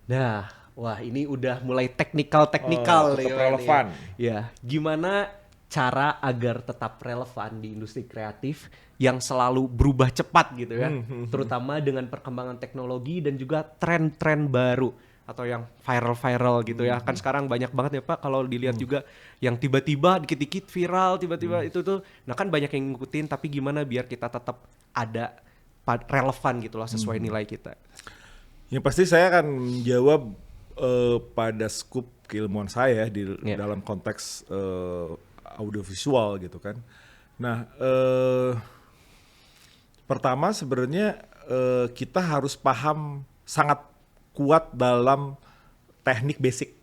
Nah, wah ini udah mulai teknikal nih. Tetap Wan, relevan. ya, gimana cara agar tetap relevan di industri kreatif yang selalu berubah cepat gitu ya, terutama dengan perkembangan teknologi dan juga tren-tren baru atau yang viral-viral gitu ya. Kan sekarang banyak banget ya Pak kalau dilihat juga yang tiba-tiba dikit-dikit viral, tiba-tiba itu tuh. Nah kan banyak yang ngikutin, tapi gimana biar kita tetap ada relevan gitu lah sesuai nilai kita. Yang pasti saya akan menjawab pada skup keilmuan saya di Ya. dalam konteks audiovisual gitu kan. Nah, pertama sebenarnya kita harus paham sangat kuat dalam teknik basic.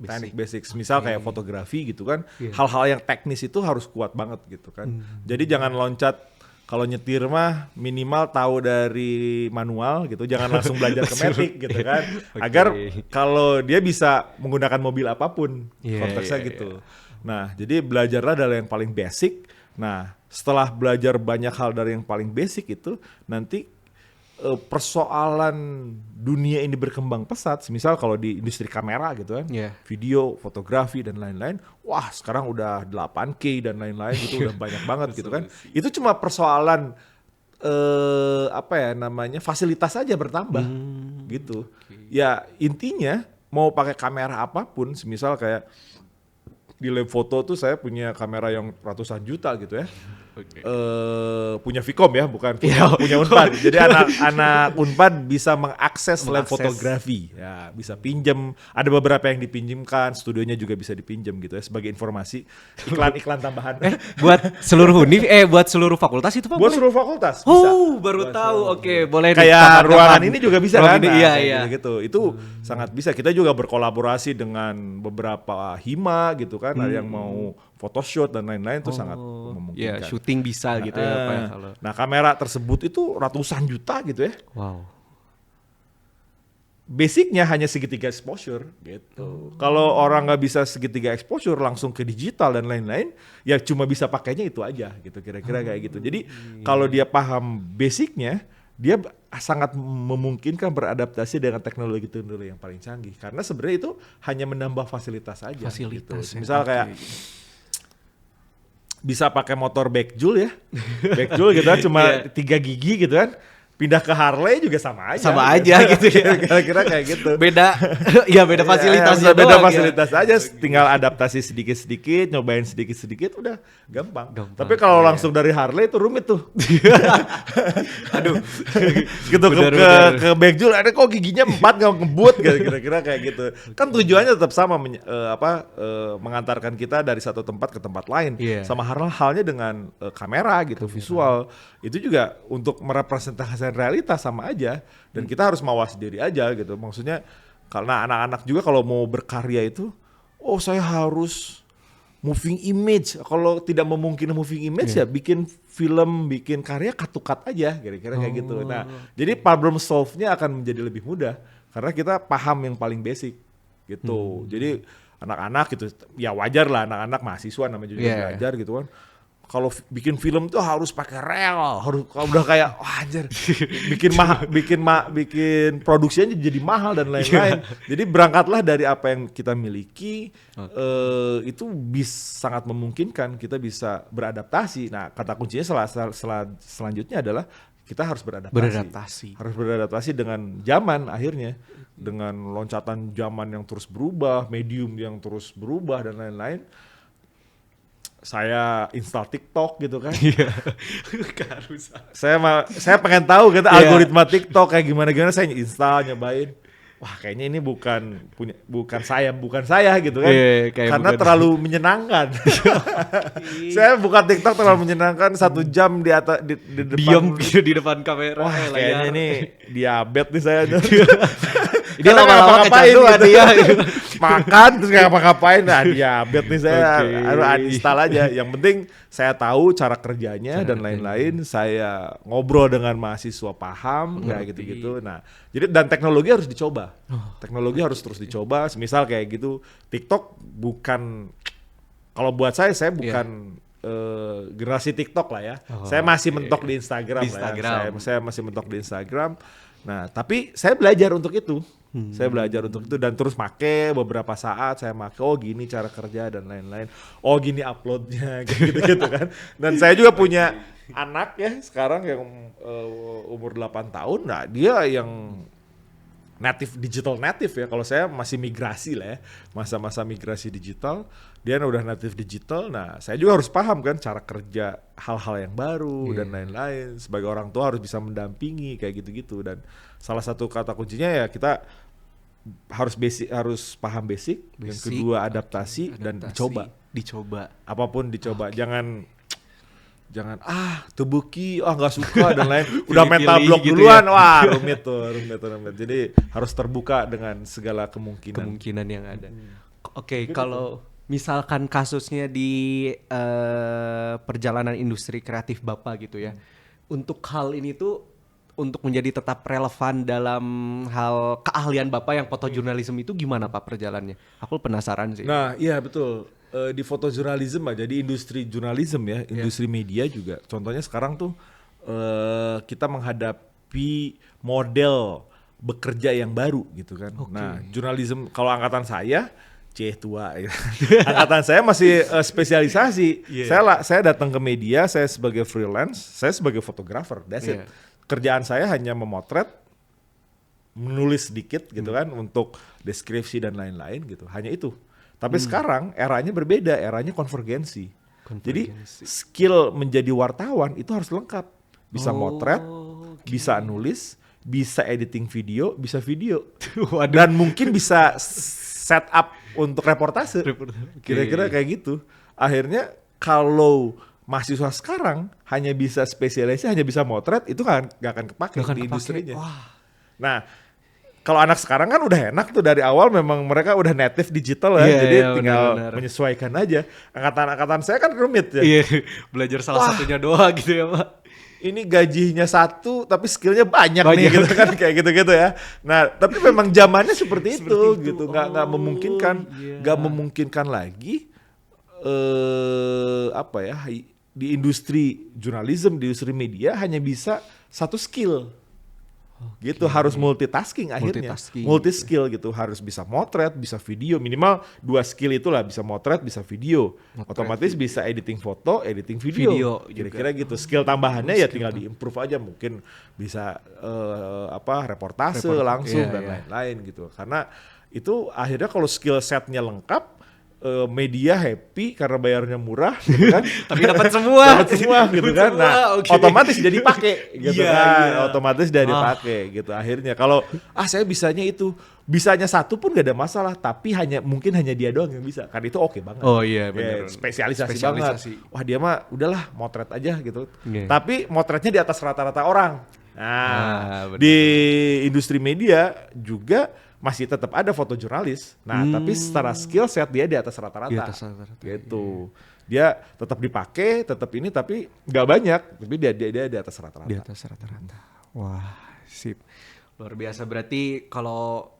Teknik basic. Misal kayak fotografi gitu kan. Iya. Hal-hal yang teknis itu harus kuat banget gitu kan. Jadi jangan loncat kalau nyetir mah minimal tahu dari manual gitu, jangan langsung belajar ke matic gitu kan. Agar kalau dia bisa menggunakan mobil apapun, Iya, konteksnya iya, gitu. Nah, jadi belajarlah dari yang paling basic. Nah, setelah belajar banyak hal dari yang paling basic itu, nanti persoalan dunia ini berkembang pesat. Misal kalau di industri kamera gitu kan, Iya. video, fotografi dan lain-lain, wah sekarang udah 8K dan lain-lain gitu udah banyak banget gitu kan. Itu cuma persoalan apa ya namanya fasilitas saja bertambah gitu. Ya intinya mau pakai kamera apapun, semisal kayak di lab foto tuh saya punya kamera yang ratusan juta gitu ya. Punya Vicom ya, bukan punya Unpad. Jadi anak-anak Unpad bisa mengakses lab fotografi. Ya, bisa pinjam. Ada beberapa yang dipinjamkan, studionya juga bisa dipinjam gitu ya sebagai informasi. Iklan-iklan tambahan. Buat seluruh univ, buat seluruh fakultas itu Pak? Buat Boleh? seluruh fakultas bisa. Oh, baru Buat tahu. seluruh Oke, boleh kayak dikabarkan, ruangan Pak. ini juga bisa Ruangan kan? ini, Nah, iya, kayak iya. gitu. Itu sangat bisa. Kita juga berkolaborasi dengan beberapa hima gitu kan, ada yang mau photoshoot dan lain-lain itu sangat Ya, memungkinkan. syuting bisa gitu ya Pak ya kalau. Nah, kamera tersebut itu ratusan juta gitu ya. Wow. Basicnya hanya segitiga exposure gitu. Kalau orang nggak bisa segitiga exposure langsung ke digital dan lain-lain, ya cuma bisa pakainya itu aja gitu kira-kira kayak gitu. Jadi kalau dia paham basicnya, dia sangat memungkinkan beradaptasi dengan teknologi yang paling canggih. Karena sebenarnya itu hanya menambah fasilitas saja. Fasilitas gitu. ya, Misal oke. kayak bisa pakai motor backjoule ya, backjoule gitu kan, cuma 3 gigi gitu kan. Pindah ke Harley juga sama aja. Sama aja gitu ya. Kira-kira kayak gitu. Beda, ya beda fasilitasnya beda doang fasilitas ya. aja, tinggal adaptasi sedikit-sedikit, nyobain sedikit-sedikit udah gampang. Gampang, Tapi kalau iya. langsung dari Harley itu rumit tuh. Aduh. Gitu Benar. ke backjoule ada kok giginya 4 nggak ngebut gitu, kira-kira kayak gitu. Kan tujuannya tetap sama mengantarkan kita dari satu tempat ke tempat lain. Iya. Sama halnya dengan kamera gitu, visual. Itu juga untuk merepresentasikan realitas sama aja, dan kita harus mawas diri aja gitu. Maksudnya karena anak-anak juga kalau mau berkarya itu, oh saya harus moving image. Kalau tidak memungkinkan moving image ya bikin film, bikin karya cut-to-cut aja kira-kira kayak gitu. Nah, jadi problem solve-nya akan menjadi lebih mudah karena kita paham yang paling basic gitu. Jadi anak-anak gitu ya wajar lah, anak-anak mahasiswa namanya juga belajar gitu kan. Kalau bikin film tuh harus pakai rel, harus kalau udah kayak wah anjir, bikin produksinya jadi mahal dan lain-lain. Jadi berangkatlah dari apa yang kita miliki, itu sangat memungkinkan kita bisa beradaptasi. Nah, kata kuncinya selanjutnya adalah kita harus beradaptasi. Harus beradaptasi dengan zaman akhirnya, dengan loncatan zaman yang terus berubah, medium yang terus berubah dan lain-lain. Saya install TikTok gitu kan. Saya pengen tahu gitu algoritma TikTok kayak gimana saya install, nyobain. Wah, kayaknya ini bukan saya gitu kan. Karena terlalu menyenangkan. Saya buka TikTok terlalu menyenangkan 1 jam di atas di depan. Diam gitu di depan kamera. Wah, kayaknya ini diabetes nih saya. Ini lama-lama kecanduan dia. Makan terus nggak ngapa-ngapain, nah diabetes nih saya, harus uninstall aja. Yang penting saya tahu cara kerjanya dan lain-lain. Saya ngobrol dengan mahasiswa paham kayak gitu-gitu. Nah, jadi dan teknologi harus dicoba. Teknologi harus terus dicoba. Misal kayak gitu, TikTok bukan, kalau buat saya bukan generasi TikTok lah ya. Saya masih mentok di Instagram lah ya. Saya masih mentok di Instagram. Nah, tapi saya belajar untuk itu. Saya belajar untuk itu dan terus make beberapa saat saya make, oh gini cara kerja dan lain-lain. Oh gini uploadnya kayak gitu-gitu kan. Dan saya juga punya anak ya sekarang yang umur 8 tahun. Nah, dia yang digital native ya. Kalau saya masih migrasi lah ya. Masa-masa migrasi digital, dia udah native digital. Nah, saya juga harus paham kan cara kerja hal-hal yang baru dan lain-lain. Sebagai orang tua harus bisa mendampingi kayak gitu-gitu. Dan salah satu kata kuncinya ya kita harus paham basic. Yang kedua adaptasi dan dicoba. Apapun dicoba. Jangan tubuki, nggak suka dan lain. Udah mental block gitu duluan, ya? Wah rumit tuh. Jadi harus terbuka dengan segala kemungkinan yang ada. Oke, kalau misalkan kasusnya di perjalanan industri kreatif Bapak gitu ya, untuk hal ini tuh untuk menjadi tetap relevan dalam hal keahlian Bapak yang fotojurnalisme itu gimana Pak perjalannya? Aku penasaran sih. Nah, iya betul. Di fotojurnalisme aja, di industri jurnalisme ya, industri media juga. Contohnya sekarang tuh kita menghadapi model bekerja yang baru gitu kan. Nah, jurnalisme kalau angkatan saya tua ya. Angkatan saya masih spesialisasi. Saya datang ke media, saya sebagai freelance, saya sebagai fotografer. That's it. Kerjaan saya hanya memotret, menulis sedikit gitu kan untuk deskripsi dan lain-lain gitu. Hanya itu. Tapi sekarang eranya berbeda, eranya konvergensi. Jadi skill menjadi wartawan itu harus lengkap. Bisa motret, bisa nulis, bisa editing video, bisa video. Dan mungkin bisa setup untuk reportase. Kira-kira kayak gitu. Akhirnya kalau mahasiswa sekarang hanya bisa spesialisasi, hanya bisa motret, itu gak akan kepake di industrinya. Nah, kalau anak sekarang kan udah enak tuh dari awal memang mereka udah native digital ya, jadi tinggal menyesuaikan aja. Angkatan saya kan rumit ya. Belajar salah satunya doang gitu ya Pak. Ini gajinya satu tapi skillnya banyak nih gitu kan, kayak gitu-gitu ya. Nah tapi memang zamannya seperti itu gitu, nggak memungkinkan, nggak memungkinkan lagi di industri jurnalisme, di industri media hanya bisa satu skill. Gitu harus multitasking akhirnya, multi skill gitu, harus bisa motret, bisa video, minimal 2 skill itulah, bisa motret, bisa video, otomatis bisa editing foto, editing video kira-kira gitu. Skill tambahannya ya tinggal diimprove aja, mungkin bisa reportase langsung dan lain-lain gitu. Karena itu akhirnya kalau skill setnya lengkap, media happy karena bayarnya murah gitu kan. Tapi dapat semua gitu kan. Nah, otomatis jadi pakai gitu kan. Otomatis jadi pakai gitu. Akhirnya kalau saya bisanya itu, bisanya satu pun gak ada masalah, tapi mungkin hanya dia doang yang bisa. Kan itu oke banget. Oh iya benar. Spesialisasi banget. Wah, dia mah udahlah motret aja gitu. Tapi motretnya di atas rata-rata orang. Nah, di industri media juga masih tetap ada fotojurnalis. Nah, tapi secara skill set dia di atas rata-rata. Gitu. Dia tetap dipakai, tetap ini, tapi nggak banyak. Tapi dia di atas rata-rata. Di atas rata-rata. Wah, sip. Luar biasa. Berarti kalau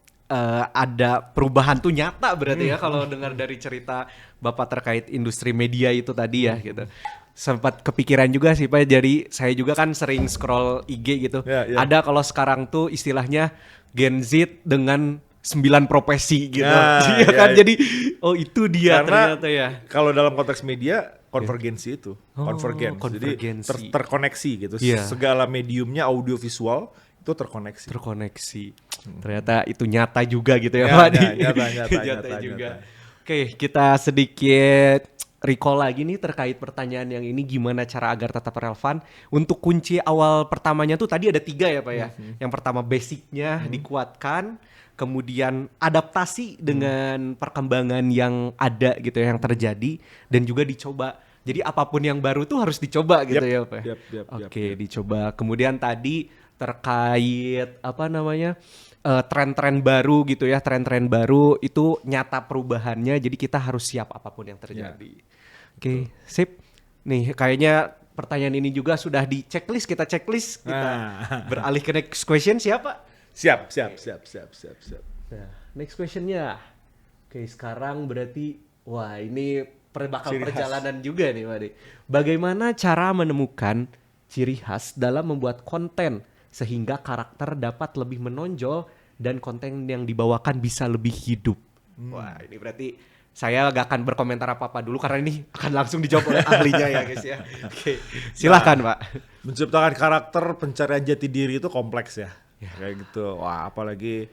ada perubahan tuh nyata berarti ya kalau dengar dari cerita Bapak terkait industri media itu tadi ya gitu. Sempat kepikiran juga sih Pak, jadi saya juga kan sering scroll IG gitu. Ada kalau sekarang tuh istilahnya Gen Z dengan 9 profesi gitu. Kan jadi itu dia karena ternyata ya. Kalau dalam konteks media konvergensi itu, jadi terkoneksi gitu. Segala mediumnya audio visual itu terkoneksi. Ternyata itu nyata juga gitu ya Pak. Nyata juga. Oke, kita sedikit recall lagi nih terkait pertanyaan yang ini, gimana cara agar tetap relevan. Untuk kunci awal pertamanya tuh tadi ada 3 ya Pak ya. Yang pertama basicnya dikuatkan, kemudian adaptasi dengan perkembangan yang ada gitu ya, yang terjadi, dan juga dicoba. Jadi apapun yang baru tuh harus dicoba gitu ya Pak. Oke, dicoba. Kemudian tadi terkait tren-tren baru gitu ya, tren-tren baru itu nyata perubahannya, jadi kita harus siap apapun yang terjadi. Oke, sip. Nih kayaknya pertanyaan ini juga sudah di checklist, kita beralih ke next question. Siapa? Siap. Nah, next questionnya. Oke, sekarang berarti ini bakal perjalanan juga nih Pak. Bagaimana cara menemukan ciri khas dalam membuat konten sehingga karakter dapat lebih menonjol dan konten yang dibawakan bisa lebih hidup. Wah, ini berarti saya gak akan berkomentar apa-apa dulu karena ini akan langsung dijawab oleh ahlinya ya guys ya. Oke, silakan Pak. Menciptakan karakter pencarian jati diri itu kompleks ya. Kayak gitu. Wah, apalagi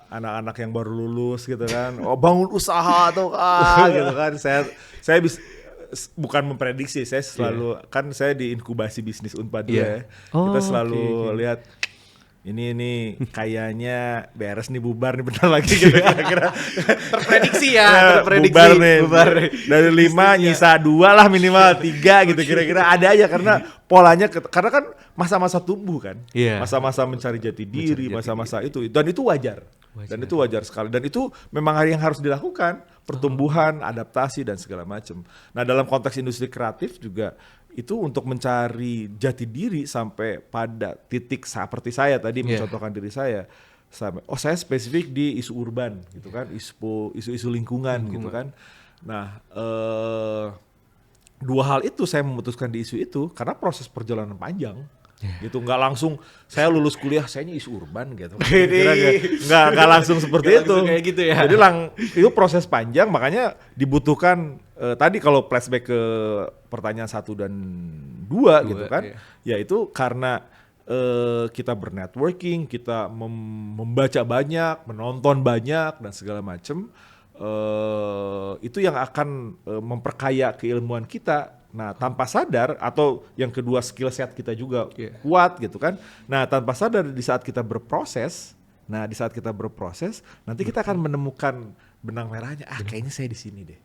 anak-anak yang baru lulus gitu kan. Oh, bangun usaha atau gitu kan. Saya bisa bukan memprediksi, saya selalu kan saya di inkubasi bisnis Unpad ya. Kita selalu lihat ini kayaknya beres nih, bubar nih bentar lagi gitu kira-kira. Terprediksi ya, bubar nih. Dari 5 nyisa 2 lah minimal 3 gitu kira-kira ada aja karena polanya karena kan masa-masa tumbuh kan. Masa-masa mencari jati diri, masa-masa itu dan itu wajar. Dan itu wajar sekali dan itu memang yang harus dilakukan, pertumbuhan, adaptasi dan segala macam. Nah, dalam konteks industri kreatif juga itu untuk mencari jati diri sampai pada titik seperti saya tadi mencontohkan diri saya sampai saya spesifik di isu urban gitu kan, isu-isu lingkungan gitu kan. Nah, dua hal itu saya memutuskan di isu itu karena proses perjalanan panjang. Gitu, nggak langsung saya lulus kuliah sayanya isu urban gitu. Nggak langsung seperti itu. Kayak gitu ya. Jadi itu proses panjang, makanya dibutuhkan tadi kalau flashback ke pertanyaan 1 dan 2 gitu kan. Ya itu karena kita bernetworking, kita membaca banyak, menonton banyak dan segala macam. Itu yang akan memperkaya keilmuan kita. Nah, tanpa sadar atau yang kedua skill set kita juga kuat gitu kan. Nah, tanpa sadar di saat kita berproses, nanti kita akan menemukan benang merahnya. Kayaknya saya di sini deh.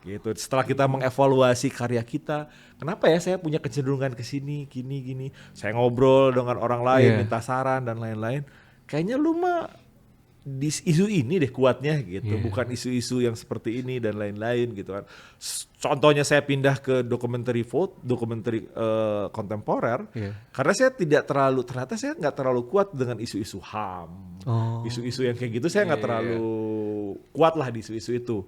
Gitu. Setelah kita mengevaluasi karya kita, kenapa ya saya punya kecenderungan ke sini, gini. Saya ngobrol dengan orang lain, minta saran dan lain-lain. Kayaknya lu mah di isu ini deh kuatnya gitu, bukan isu-isu yang seperti ini dan lain-lain gitu kan. Contohnya saya pindah ke dokumenter kontemporer karena saya ternyata saya nggak terlalu kuat dengan isu-isu HAM, isu-isu yang kayak gitu saya nggak terlalu kuat lah di isu-isu itu.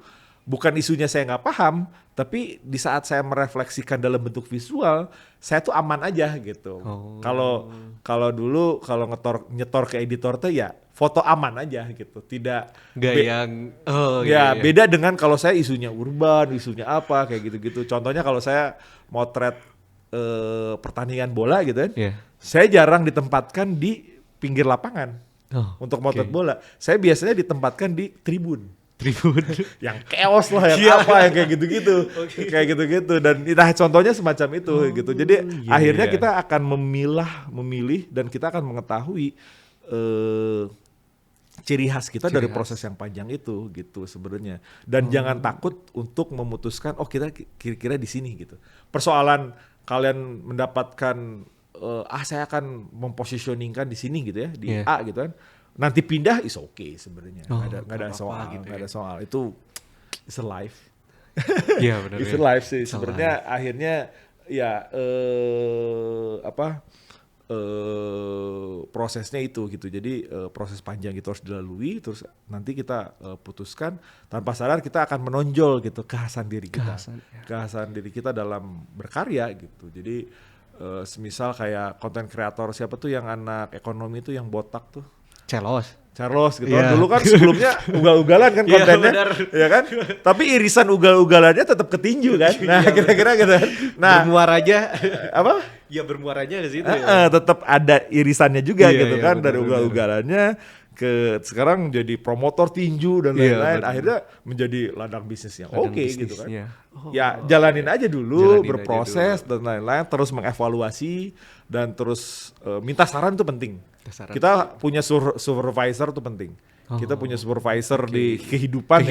Bukan isunya saya nggak paham, tapi di saat saya merefleksikan dalam bentuk visual, saya tuh aman aja gitu. Kalau dulu nyetor ke editor tuh ya foto aman aja gitu, tidak beda dengan kalau saya isunya urban, isunya apa kayak gitu-gitu. Contohnya kalau saya motret pertandingan bola gitu kan, saya jarang ditempatkan di pinggir lapangan untuk motret bola. Saya biasanya ditempatkan di tribun yang chaos lah, yang apa, yang kayak gitu-gitu, kayak gitu-gitu. Dan nah, contohnya semacam itu gitu. Jadi akhirnya kita akan memilih dan kita akan mengetahui ciri khas kita dari proses yang panjang itu gitu sebenarnya. Dan jangan takut untuk memutuskan kita kira-kira di sini gitu. Persoalan kalian mendapatkan saya akan mempositioningkan di sini gitu ya, di A gitu kan. Nanti pindah is okay sebenarnya. Nggak ada soal gitu. Nggak ada soal. Itu it's a life. Iya benar. It's a life sih sebenarnya. Akhirnya ya prosesnya itu gitu. Jadi proses panjang itu harus dilalui, terus nanti kita putuskan tanpa sadar kita akan menonjol gitu kekhasan diri kita. Kekhasan diri kita dalam berkarya gitu. Jadi semisal kayak konten kreator siapa tuh yang anak ekonomi tuh yang botak tuh? Charles gitu kan. Dulu kan sebelumnya ugal-ugalan kan kontennya, ya kan? Tapi irisan ugal-ugalannya tetap ke tinju kan. Nah, kira-kira gitu kan. Nah, bermuaranya apa? Ya bermuaranya di situ tetap ada irisannya juga gitu kan, dari ugal-ugalannya ke sekarang jadi promotor tinju dan lain-lain. Akhirnya menjadi ladang bisnis yang oke gitu kan. Ya jalanin aja dulu, berproses dan lain-lain, terus mengevaluasi dan terus minta saran itu penting. Kita punya supervisor itu penting. Kita punya supervisor di kehidupan.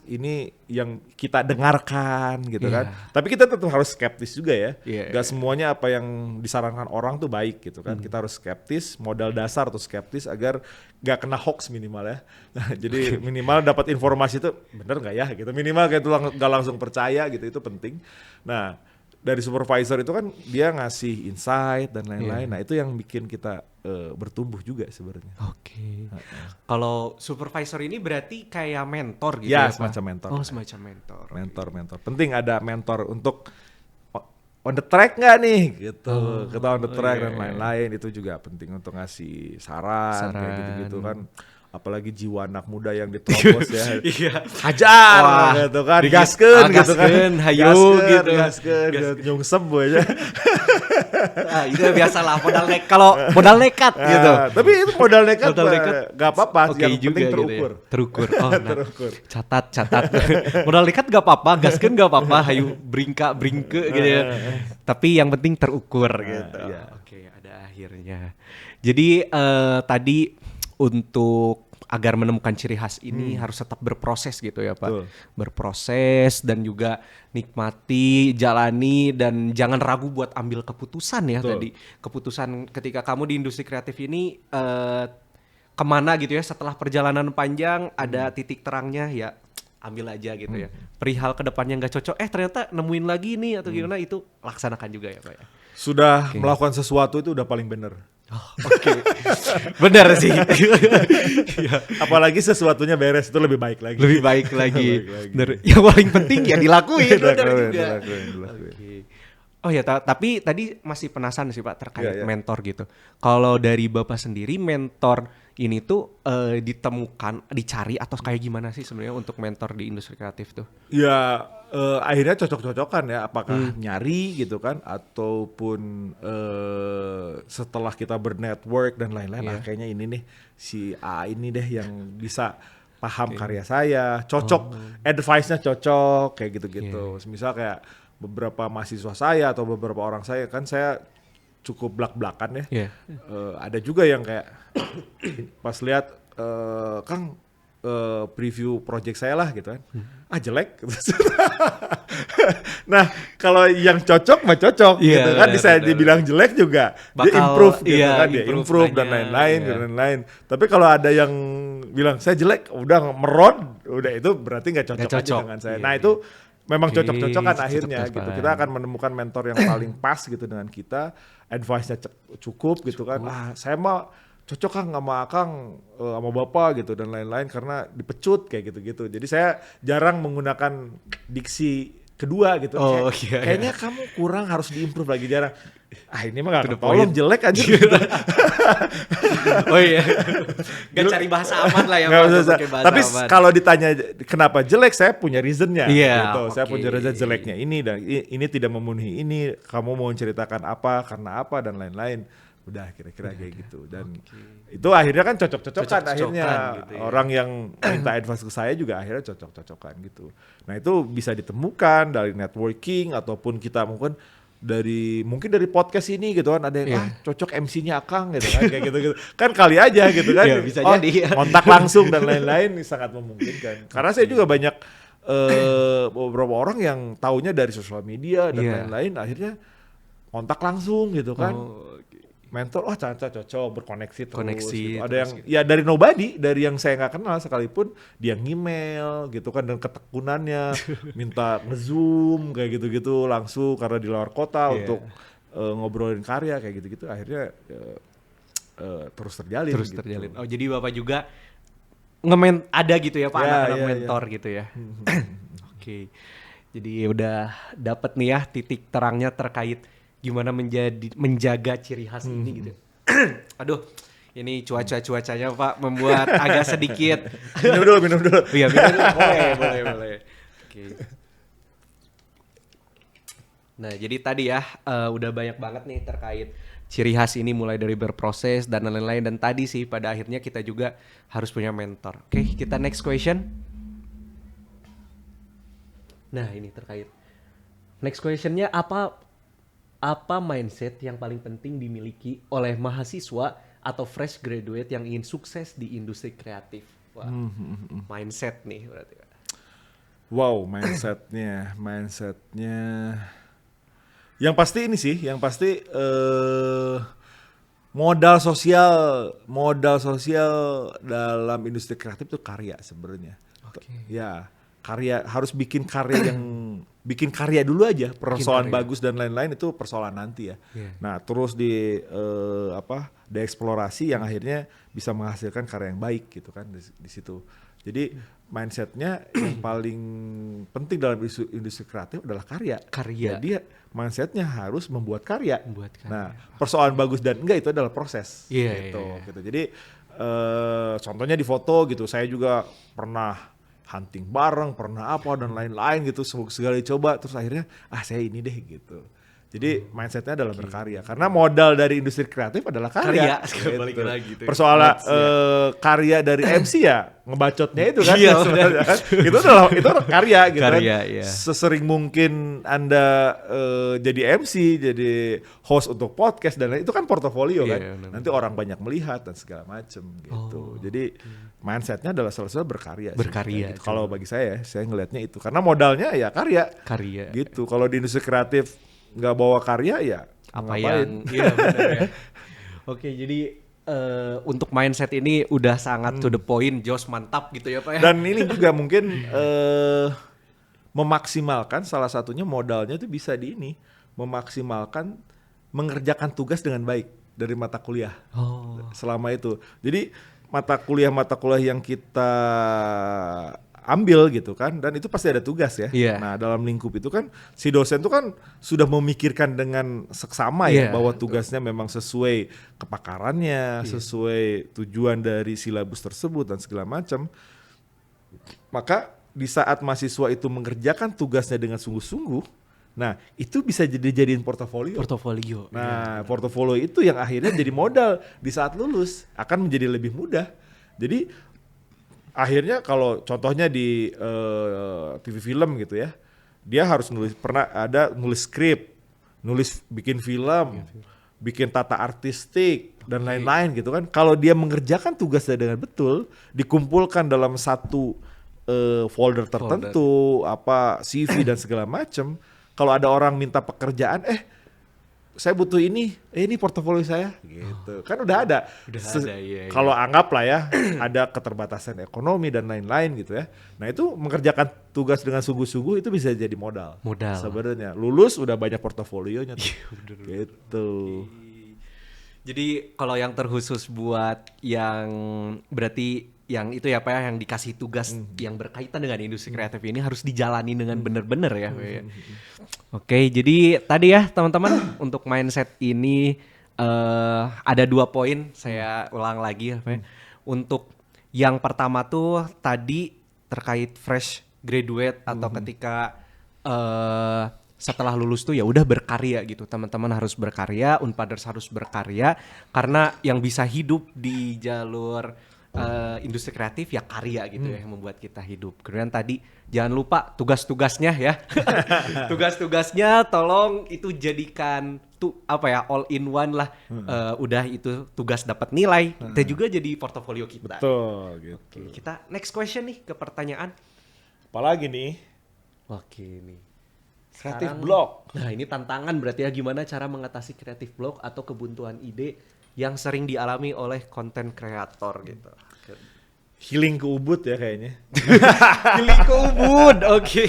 Ini yang kita dengarkan gitu kan. Tapi kita tetap harus skeptis juga ya. Gak semuanya apa yang disarankan orang tuh baik gitu kan. Kita harus skeptis, modal dasar tuh skeptis agar gak kena hoax minimal ya. Nah, jadi minimal dapat informasi itu bener gak ya gitu. Minimal kayak itu gak langsung percaya gitu, itu penting. Nah, dari supervisor itu kan dia ngasih insight dan lain-lain. Nah, itu yang bikin kita bertumbuh juga sebenarnya. Kalau supervisor ini berarti kayak mentor gitu ya? Semacam mentor. Semacam mentor. Mentor. Penting ada mentor untuk on the track nggak nih gitu, kita on the track dan lain-lain. Itu juga penting untuk ngasih saran. Kayak gitu-gitu kan. Apalagi jiwa anak muda yang diterobos ya. Hajar gitu kan, digaskeun gitu kan. Hayu gitu. Gaskeun nyungsep aja. Itu biasalah modal nekat gitu. Tapi itu modal nekat gak apa-apa, yang penting terukur. Gitu ya. Terukur. Terukur. Catat. Modal nekat gak apa-apa, gaskeun gak apa-apa, hayu bringke gitu ya. Tapi yang penting terukur gitu. Oke, ada akhirnya. Jadi tadi untuk agar menemukan ciri khas ini harus tetap berproses gitu ya Pak. Betul. Berproses dan juga nikmati, jalani dan jangan ragu buat ambil keputusan ya. Betul. Tadi. Keputusan ketika kamu di industri kreatif ini kemana gitu ya setelah perjalanan panjang ada titik terangnya ya ambil aja gitu ya. Perihal kedepannya nggak cocok, ternyata nemuin lagi nih atau gimana itu laksanakan juga ya Pak ya. Sudah melakukan sesuatu itu udah paling bener. Oke. Benar sih. Apalagi sesuatunya beres itu lebih baik lagi. Lebih baik lagi. Yang paling penting ya dilakuin. Okay. Oh ya, tapi tadi masih penasaran sih Pak terkait mentor gitu. Kalau dari Bapak sendiri mentor ini tuh ditemukan, dicari atau kayak gimana sih sebenarnya untuk mentor di industri kreatif tuh? Ya akhirnya cocok-cocokan ya, apakah nyari gitu kan, ataupun setelah kita bernetwork dan lain-lain, kayaknya ini nih si A ini deh yang bisa paham karya saya, cocok, advice-nya cocok kayak gitu-gitu. Misal kayak beberapa mahasiswa saya atau beberapa orang saya kan saya cukup blak-blakan ya. Ada juga yang kayak pas lihat Kang preview project saya lah gitu kan. Jelek. Nah, kalau yang cocok mah cocok gitu kan. Saya dibilang jelek juga dia improve gitu kan, dia improve dan lain-lain. Tapi kalau ada yang bilang saya jelek, udah merod, udah itu berarti nggak cocok aja dengan saya. Nah, itu memang cocok-cocokan akhirnya gitu. Kita akan menemukan mentor yang paling pas gitu dengan kita, advice-nya cukup gitu kan. Saya mah cocok Kang sama Akang, sama Bapak gitu dan lain-lain karena dipecut kayak gitu-gitu. Jadi saya jarang menggunakan diksi kedua gitu. Kayaknya kamu kurang, harus diimprove lagi, jarang. Ini mah gak tolong, jelek aja gitu. Gak cari bahasa aman lah ya. Tapi kalau ditanya kenapa jelek, saya punya reasonnya gitu. Saya punya reason jeleknya ini dan ini tidak memenuhi ini. Kamu mau ceritakan apa, karena apa dan lain-lain. Udah kira-kira kayak gitu. Dan itu akhirnya kan cocok-cocokan akhirnya gitu ya. Orang yang minta advice ke saya juga akhirnya cocok-cocokan gitu. Nah itu bisa ditemukan dari networking ataupun kita mungkin dari podcast ini gitu kan, ada yang cocok MC-nya Akang gitu kan, kayak gitu kan kali aja gitu kan. Bisa jadi kontak langsung dan lain-lain sangat memungkinkan. Karena saya juga banyak beberapa orang yang taunya dari sosial media dan lain-lain, akhirnya kontak langsung gitu kan. Mentor, cocok, berkoneksi terus gitu. Ada yang ya dari nobody, dari yang saya nggak kenal sekalipun, dia ngemail gitu kan, dan ketekunannya minta nge-zoom kayak gitu-gitu langsung karena di luar kota untuk ngobrolin karya kayak gitu-gitu, akhirnya terus terjalin. Oh, jadi Bapak juga ada gitu ya Pak, anak-anak mentor gitu ya. Oke. Jadi udah dapet nih ya titik terangnya terkait gimana menjaga ciri khas ini gitu. Aduh, ini cuacanya Pak membuat agak sedikit. Minum dulu. Iya, minum dulu. Boleh. Oke. Nah, jadi tadi ya udah banyak banget nih terkait ciri khas ini, mulai dari berproses dan lain-lain, dan tadi sih pada akhirnya kita juga harus punya mentor. Oke, kita next question. Nah, ini terkait next questionnya, apa mindset yang paling penting dimiliki oleh mahasiswa atau fresh graduate yang ingin sukses di industri kreatif? Wah, mindset nih berarti. Wow, mindsetnya. Yang pasti modal sosial dalam industri kreatif itu karya sebenarnya. Ya, harus bikin karya yang bikin karya dulu aja, persoalan karya. bagus dan lain-lain itu persoalan nanti ya. Nah terus dieksplorasi yang akhirnya bisa menghasilkan karya yang baik gitu kan di situ. Jadi mindsetnya yang paling penting dalam industri kreatif adalah karya. Jadi mindsetnya harus membuat karya. Nah persoalan bagus dan enggak itu adalah proses. Gitu. Jadi contohnya di foto gitu, saya juga pernah hunting bareng, pernah apa dan lain-lain gitu, segala dicoba, terus akhirnya saya ini deh gitu. Jadi mindsetnya adalah berkarya, karena modal dari industri kreatif adalah karya. Gitu. Balik lagi tuh. Persoalan karya dari MC ya ngebacotnya itu kan, Iya, itu adalah karya gitu kan. Iya. Sesering mungkin Anda jadi MC, jadi host untuk podcast dan lain, itu kan portofolio kan. Nanti orang banyak melihat dan segala macem gitu. Jadi mindsetnya adalah selalu berkarya. Gitu. Kalau bagi saya ngelihatnya itu, karena modalnya ya karya. Gitu. Kalau di industri kreatif nggak bawa karya ya apa ngapain? Iya benar ya. Oke, jadi untuk mindset ini udah sangat to the point, Jos, mantap gitu ya Pak ya. Dan ini juga mungkin memaksimalkan, salah satunya modalnya itu bisa memaksimalkan mengerjakan tugas dengan baik dari mata kuliah selama itu. Jadi mata kuliah yang kita ambil gitu kan, dan itu pasti ada tugas ya. Nah dalam lingkup itu kan si dosen itu kan sudah memikirkan dengan seksama ya bahwa tugasnya memang sesuai kepakarannya, sesuai tujuan dari silabus tersebut dan segala macam. Maka di saat mahasiswa itu mengerjakan tugasnya dengan sungguh-sungguh, nah itu bisa jadiin portofolio. Nah portofolio itu yang akhirnya jadi modal di saat lulus, akan menjadi lebih mudah. Jadi akhirnya kalau contohnya di TV film gitu ya, dia harus nulis skrip, bikin film, bikin tata artistik dan lain-lain gitu kan. Kalau dia mengerjakan tugasnya dengan betul, dikumpulkan dalam satu folder tertentu, CV dan segala macam. Kalau ada orang minta pekerjaan, saya butuh ini portofolio saya gitu. Kan udah ada. Kalau anggaplah ya ada keterbatasan ekonomi dan lain-lain gitu ya. Nah, itu mengerjakan tugas dengan sungguh-sungguh itu bisa jadi modal. Sebenarnya lulus udah banyak portofolionya tuh. Gitu. Jadi kalau yang terkhusus buat yang berarti yang itu ya Pak ya, yang dikasih tugas yang berkaitan dengan industri kreatif ini harus dijalani dengan benar-benar ya Pak ya. Oke, jadi tadi ya teman-teman untuk mindset ini ada 2 poin, saya ulang lagi ya Pak ya. Untuk yang pertama tuh tadi terkait fresh graduate atau ketika setelah lulus tuh ya udah berkarya gitu. Teman-teman harus berkarya, Unpaders harus berkarya, karena yang bisa hidup di jalur industri kreatif ya karya gitu ya, yang membuat kita hidup. Kemudian tadi jangan lupa tugas-tugasnya ya. Tugas-tugasnya tolong itu jadikan all in one lah. Udah itu tugas dapat nilai, kita juga jadi portofolio kita. Betul gitu. Oke, kita next question nih ke pertanyaan. Apalagi nih? Oke nih. Kreatif block. Nah, ini tantangan berarti ya, gimana cara mengatasi kreatif block atau kebuntuan ide yang sering dialami oleh konten kreator gitu. Healing ke Ubud ya kayaknya. Healing ke Ubud, oke.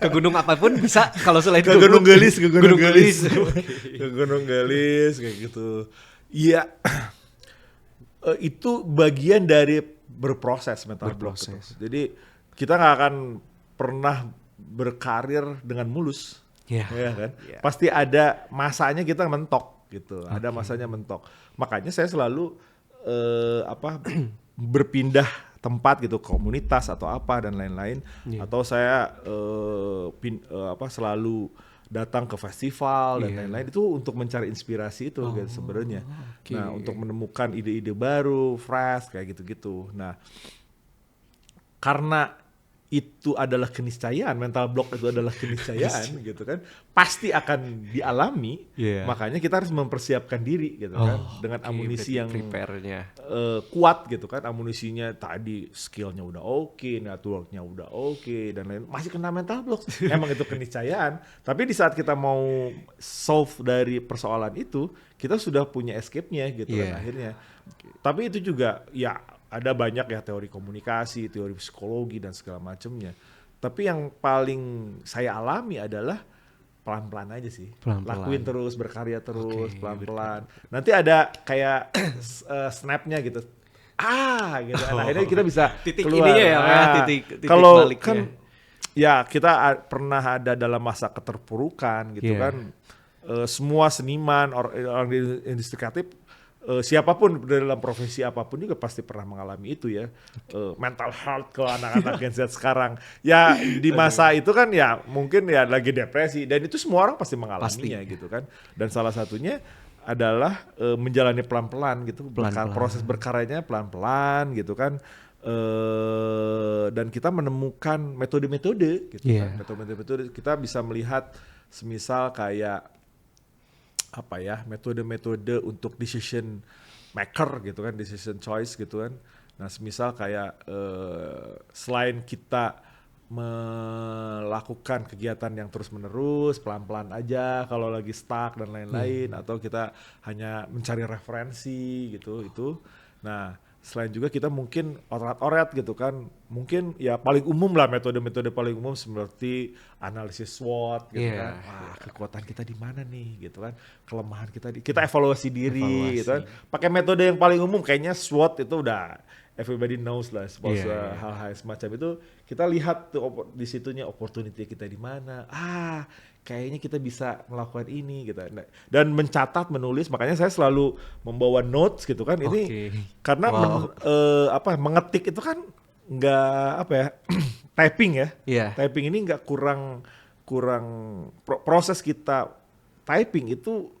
Ke gunung apapun bisa, kalau selain ke Gunung Gelis, ke Gunung Gelis. Okay. Ke Gunung Gelis kayak gitu. Iya. Itu bagian dari berproses mental block. Jadi kita nggak akan pernah berkarir dengan mulus. Ya kan? Pasti ada masanya kita mentok gitu. Ada masanya mentok. Makanya saya selalu berpindah tempat gitu, komunitas atau apa dan lain-lain. Atau saya selalu datang ke festival dan lain-lain, itu untuk mencari inspirasi itu gitu sebenarnya. Nah, untuk menemukan ide-ide baru, fresh kayak gitu-gitu. Nah, karena itu adalah keniscayaan, mental block itu adalah keniscayaan gitu kan, pasti akan dialami. Makanya kita harus mempersiapkan diri gitu kan, dengan amunisi yang kuat gitu kan. Amunisinya tadi skillnya udah oke, networknya udah oke dan lain, masih kena mental block. Emang itu keniscayaan, tapi di saat kita mau solve dari persoalan itu, kita sudah punya escape-nya gitu kan akhirnya. Tapi itu juga ya ada banyak ya teori komunikasi, teori psikologi dan segala macamnya. Tapi yang paling saya alami adalah pelan-pelan aja sih. Pelan-pelan. Lakuin terus, berkarya terus, Oke, pelan-pelan. Nanti ada kayak snapnya gitu. Gitu. Nah, akhirnya kita bisa Titik keluar. ininya ya, Nah, titik kalau baliknya. kan ya kita pernah ada dalam masa keterpurukan gitu Iya. kan. Semua seniman, orang di industri kreatif, siapapun dalam profesi apapun juga pasti pernah mengalami itu ya. Mental health ke anak-anak Gen Z sekarang. Ya di masa itu kan ya mungkin ya lagi depresi dan itu semua orang pasti mengalaminya gitu kan. Dan salah satunya adalah menjalani pelan-pelan gitu. Pelan-pelan. Proses berkaryanya pelan-pelan gitu kan. Dan kita menemukan metode-metode gitu Iya. kan. Metode-metode kita bisa melihat semisal kayak apa ya, metode-metode untuk decision maker gitu kan, decision choice gitu kan. Nah, semisal kayak selain kita melakukan kegiatan yang terus-menerus, pelan-pelan aja kalau lagi stuck dan lain-lain, atau kita hanya mencari referensi gitu, itu. Nah, selain juga kita mungkin orat-orat gitu kan, mungkin ya paling umum lah, metode-metode paling umum seperti analisis SWOT gitu Iya. kan. Wah, kekuatan kita di mana nih gitu kan, kelemahan kita kita evaluasi diri gitu kan. Pakai metode yang paling umum kayaknya SWOT itu udah everybody knows lah, hal-hal semacam itu kita lihat tuh di situnya opportunity kita di mana. Kayaknya kita bisa melakukan ini gitu. Dan mencatat, menulis, makanya saya selalu membawa notes gitu kan. Ini karena mengetik itu kan nggak apa ya, typing ya. Iya. Typing ini nggak kurang proses kita typing itu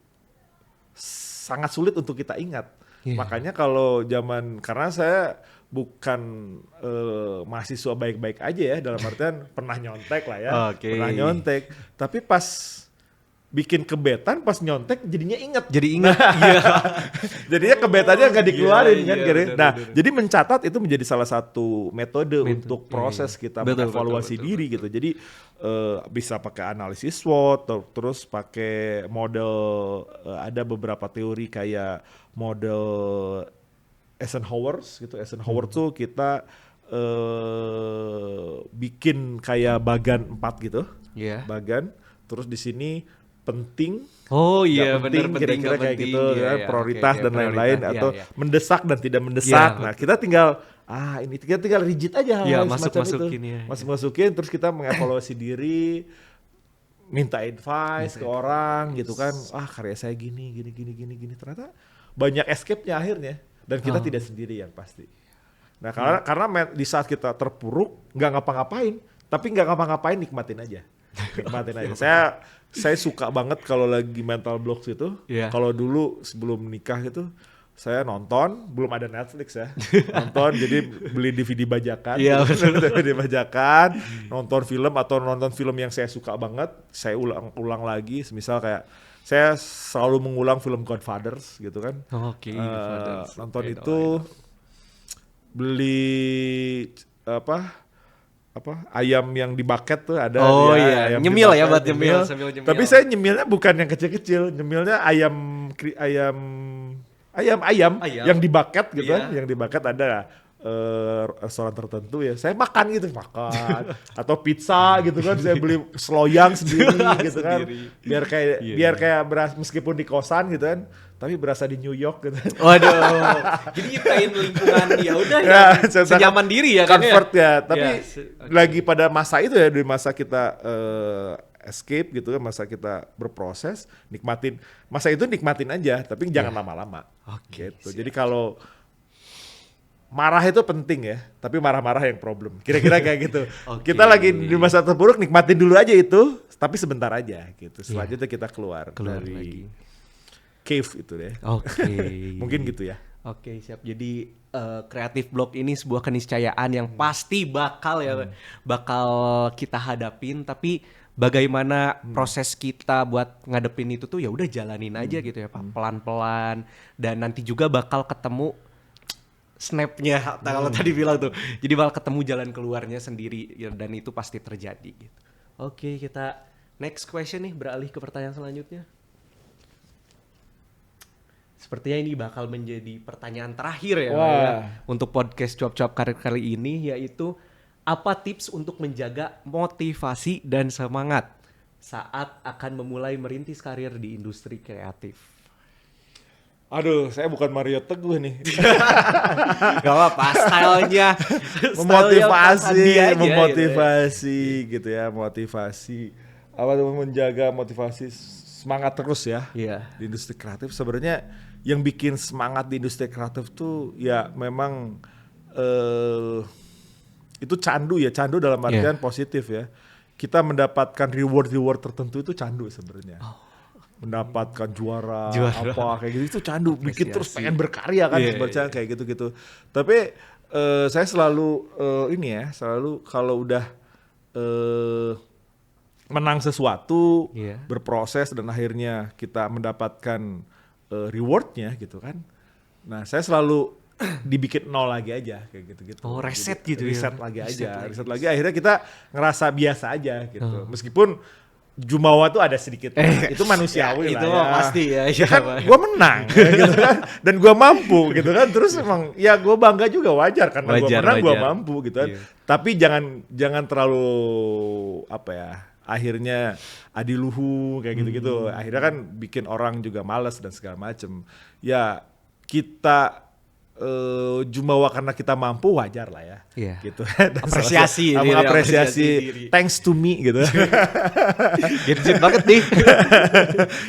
sangat sulit untuk kita ingat. Makanya kalau karena saya bukan mahasiswa baik-baik aja ya, dalam artian pernah nyontek lah ya, pernah nyontek. Tapi pas bikin kebetan, pas nyontek jadinya inget. Iya. Jadinya kebetannya nggak dikeluarin kan. bener. Jadi mencatat itu menjadi salah satu metode untuk proses kita mengevaluasi diri gitu. Jadi bisa pakai analisis SWOT, terus pakai model, ada beberapa teori kayak model Eisenhower gitu. Eisenhower tuh kita bikin kayak bagan 4 gitu. Bagan, terus di sini penting, benar, kira-kira kayak penting, gitu iya, kan, iya, prioritas oke, dan lain-lain, prioritas, atau iya. mendesak dan tidak mendesak. Iya, Nah, kita tinggal ini tinggal rigid aja Iya, hal-hal semacam itu. masukin ya. Masukin, terus kita mengevaluasi diri, minta advice ke orang gitu kan. Karya saya gini. Ternyata banyak escape-nya akhirnya, dan kita tidak sendiri yang pasti. Nah, karena di saat kita terpuruk nggak ngapa-ngapain, tapi nggak ngapa-ngapain nikmatin aja. Saya suka banget kalau lagi mental block gitu. Kalau dulu sebelum nikah gitu, saya nonton, belum ada Netflix ya, nonton, jadi beli DVD bajakan, DVD bajakan, nonton film atau nonton film yang saya suka banget, saya ulang lagi, misal kayak saya selalu mengulang film Godfathers gitu kan. Nonton itu, beli ayam yang di bucket tuh ada. Ayam nyemil ya, buat nyemil. nyemil. Tapi saya nyemilnya bukan yang kecil-kecil, nyemilnya ayam yang di bucket gitu kan, yang di bucket ada restoran tertentu ya, saya makan atau pizza gitu kan, saya beli seloyang sendiri gitu kan, biar kayak meskipun di kosan gitu kan, tapi berasa di New York gitu. Waduh, jadi nyiptain lingkungan ya udah ya, senyaman diri ya kan, comfort ya. Tapi lagi pada masa itu ya, di masa kita escape gitu kan, masa kita berproses, masa itu nikmatin aja, tapi jangan lama-lama. Gitu. Jadi kalau marah itu penting ya, tapi marah-marah yang problem. Kira-kira kayak gitu. Kita lagi di masa terburuk, nikmatin dulu aja itu, tapi sebentar aja gitu. Selanjutnya kita keluar dari lagi. Cave itu deh. Mungkin gitu ya. Siap. Jadi creative block ini sebuah keniscayaan yang pasti bakal kita hadapin, tapi bagaimana proses kita buat ngadepin itu tuh ya udah jalanin aja gitu ya Pak, pelan-pelan, dan nanti juga bakal ketemu snapnya kalau tadi bilang tuh, jadi bakal ketemu jalan keluarnya sendiri ya, dan itu pasti terjadi gitu. Kita next question nih, beralih ke pertanyaan selanjutnya. Sepertinya ini bakal menjadi pertanyaan terakhir ya untuk podcast Cuap-Cuap Karir kali ini, yaitu Apa tips untuk menjaga motivasi dan semangat saat akan memulai merintis karir di industri kreatif? Aduh, saya bukan Mario Teguh nih. Gak apa-apa, stylenya Memotivasi gitu ya, motivasi. Apa tuh, menjaga motivasi semangat terus ya. Iya. Di industri kreatif sebenarnya yang bikin semangat di industri kreatif tuh ya memang itu candu dalam artian positif ya. Kita mendapatkan reward tertentu itu candu sebenarnya. Mendapatkan juara apa kayak gitu itu candu, bikin terus pengen berkarya kan sebenarnya kayak gitu-gitu. Tapi saya selalu selalu kalau udah menang sesuatu, berproses dan akhirnya kita mendapatkan rewardnya gitu kan. Nah, saya selalu dibikin nol lagi aja kayak gitu-gitu. Oh, reset gitu reset ya. lagi aja. Reset lagi akhirnya kita ngerasa biasa aja gitu. Meskipun jumawa tuh ada sedikit, itu manusiawi lah itu ya. Pasti ya. Kan gue menang gitu kan, dan gue mampu gitu kan, terus emang ya gue bangga juga wajar karena gue menang, gue mampu gitu kan. Tapi jangan terlalu akhirnya adiluhu kayak gitu-gitu. Akhirnya kan bikin orang juga malas dan segala macem. Ya kita jumawa karena kita mampu, wajar lah ya. Gitu. Apresiasi. Apresiasi. Thanks to me gitu. Gadget banget nih.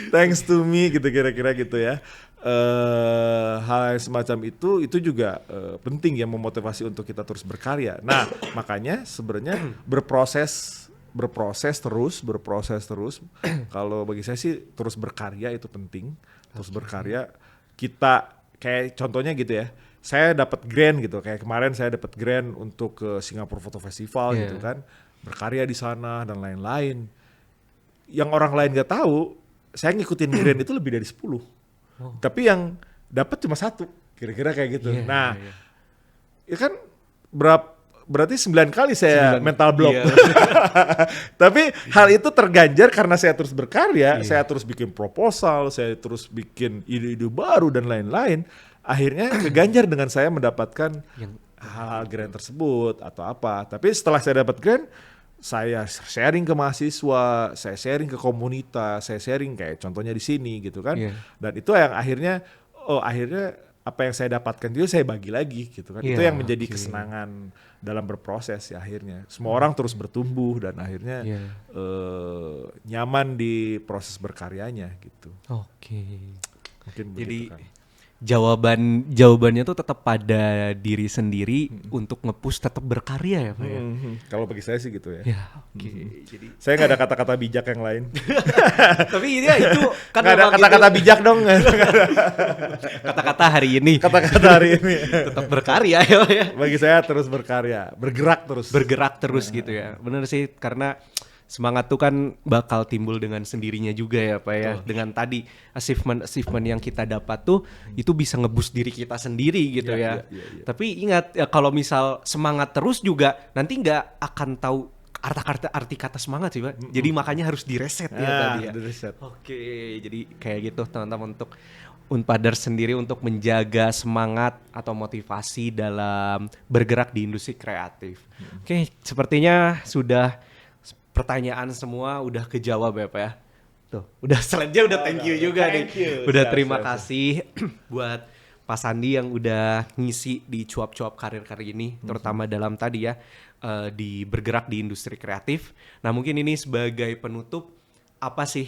Thanks to me gitu kira-kira gitu ya. Hal semacam itu juga penting ya, memotivasi untuk kita terus berkarya. Nah makanya sebenarnya berproses terus. Kalau bagi saya sih terus berkarya itu penting. Terus berkarya, kita kayak contohnya gitu ya, saya dapat grant gitu, kayak kemarin saya dapat grant untuk ke Singapore Photo Festival gitu kan, berkarya di sana dan lain-lain. Yang orang lain gak tahu, saya ngikutin grant itu lebih dari 10. Tapi yang dapat cuma 1, kira-kira kayak gitu. Ya kan berarti 9 kali saya mental block. Tapi hal itu terganjar karena saya terus berkarya, saya terus bikin proposal, saya terus bikin ide-ide baru dan lain-lain. Akhirnya keganjar dengan saya mendapatkan hal grant tersebut atau apa. Tapi setelah saya dapat grant, saya sharing ke mahasiswa, saya sharing ke komunitas, saya sharing kayak contohnya di sini gitu kan. Dan itu yang akhirnya apa yang saya dapatkan itu saya bagi lagi gitu kan. Itu yang menjadi kesenangan dalam berproses ya akhirnya. Semua orang terus bertumbuh dan akhirnya nyaman di proses berkaryanya gitu. Mungkin jadi kan. jawabannya tuh tetap pada diri sendiri untuk nge-push tetap berkarya ya Pak ya. Kalau bagi saya sih gitu ya. Jadi saya nggak ada kata-kata bijak yang lain. Tapi itu kan nggak ada kata-kata bijak dong. Kata-kata hari ini. Tetap berkarya ya Pak ya. Bagi saya terus berkarya, bergerak terus gitu ya. Bener sih, karena semangat tuh kan bakal timbul dengan sendirinya juga ya Pak ya. Dengan tadi achievement yang kita dapat tuh itu bisa nge-boost diri kita sendiri gitu ya. Tapi ingat ya, kalau misal semangat terus juga nanti nggak akan tahu arti kata semangat sih Pak. Jadi makanya harus direset ya tadi ya. Jadi kayak gitu teman-teman, untuk Unpaders sendiri untuk menjaga semangat atau motivasi dalam bergerak di industri kreatif. Sepertinya sudah pertanyaan semua udah kejawab ya Pak ya. Tuh, udah selanjutnya udah thank you juga nih. Udah terima kasih buat Pak Sandi yang udah ngisi di cuap-cuap karir ini, terutama dalam tadi ya di bergerak di industri kreatif. Nah mungkin ini sebagai penutup, apa sih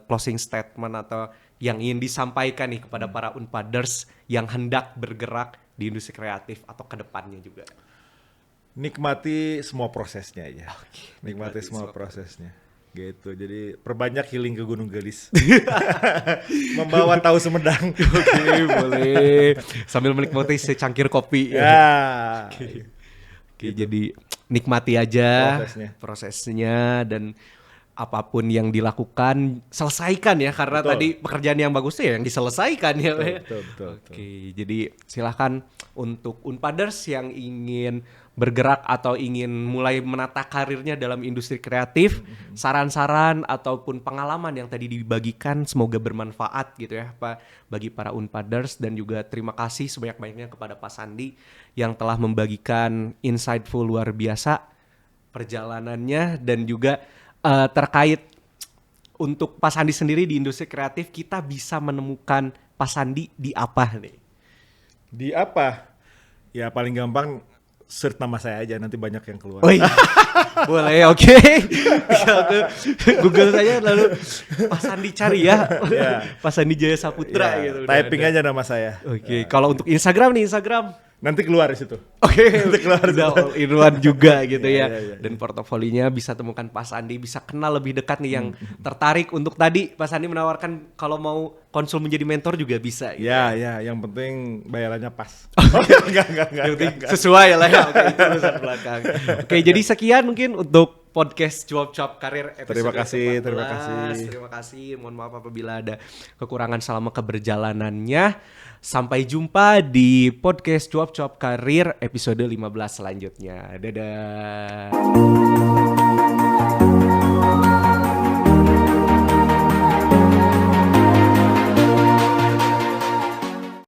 closing statement atau yang ingin disampaikan nih kepada para Unpaders yang hendak bergerak di industri kreatif atau ke depannya juga? Nikmati semua prosesnya aja. Nikmati semua prosesnya. Gitu. Jadi perbanyak healing ke Gunung Gelis. Membawa tahu Sumedang. Boleh. Sambil menikmati secangkir kopi. Gitu. Jadi nikmati aja prosesnya dan apapun yang dilakukan selesaikan ya, karena Betul. tadi pekerjaan yang bagus tuh ya yang diselesaikan ya. Pak ya. Betul. Oke, jadi silahkan untuk Unpaders yang ingin bergerak atau ingin mulai menata karirnya dalam industri kreatif, saran-saran ataupun pengalaman yang tadi dibagikan semoga bermanfaat gitu ya Pak bagi para Unpaders, dan juga terima kasih sebanyak-banyaknya kepada Pak Sandi yang telah membagikan insightful luar biasa perjalanannya, dan juga terkait untuk Pak Sandi sendiri di industri kreatif, kita bisa menemukan Pak Sandi di apa nih? Di apa? Ya paling gampang search nama saya aja, nanti banyak yang keluar. Oh iya. Boleh, oke. Bisa ke Google saja lalu Pak Sandi cari ya. Ya. Pak Sandi Jaya Saputra Ya, gitu. typing aja nama saya. Oke, kalau untuk Instagram nih, Instagram. Nanti keluar di situ. Oke, udah all in one juga gitu ya. Iya. Dan portofolinya bisa temukan Pak Sandi, bisa kenal lebih dekat nih yang tertarik untuk tadi Pak Sandi menawarkan kalau mau konsul menjadi mentor juga bisa. Gitu. Ya, yang penting bayarannya pas. Enggak. Yang penting sesuai lah ya. Oke, itu urusan belakang. Oke, jadi sekian mungkin untuk podcast Cuap-Cuap Karir episode Terima kasih. Terima kasih. Mohon maaf apabila ada kekurangan selama keberjalanannya. Sampai jumpa di podcast Cuap-Cuap Karir episode 15 selanjutnya. Dadah.